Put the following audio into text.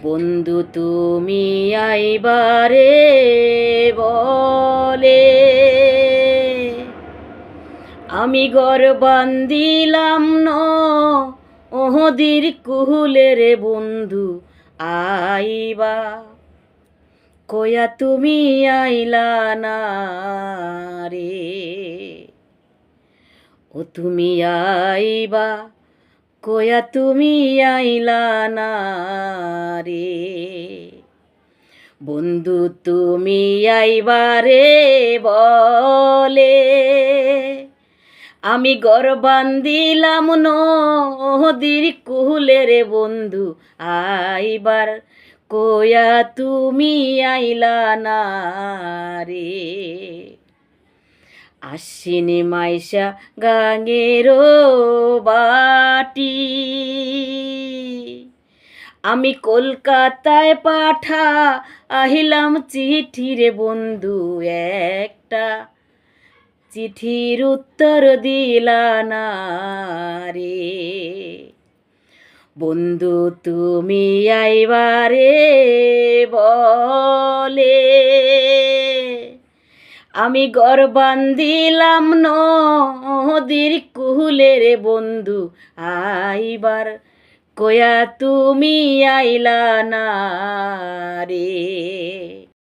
বন্ধু তুমি আইবারে বলে আমি ঘর বান্দিলাম ওহদির কুহুলের বন্ধু আইবা কয়া তুমি আইলা না রে ও তুমি আইবা কয়া তুমি আইলা না রে বন্ধু তুমি আইবারে বলে আমি ঘর বান্দিলাম নদীর কুলের বন্ধু আইবার কয়া তুমি আইলা না রে আশ্বিনী মাইশা গাঙেরো বাটি আমি কলকাতায় পাঠা আহিলাম চিঠি রে বন্ধু একটা চিঠির উত্তর দিলা না রে বন্ধু তুমি আইবারে বলে আমি ঘর বান্দিলাম নদীর কুলের বন্ধু আইবার কয়া তুমি আইলা না রে।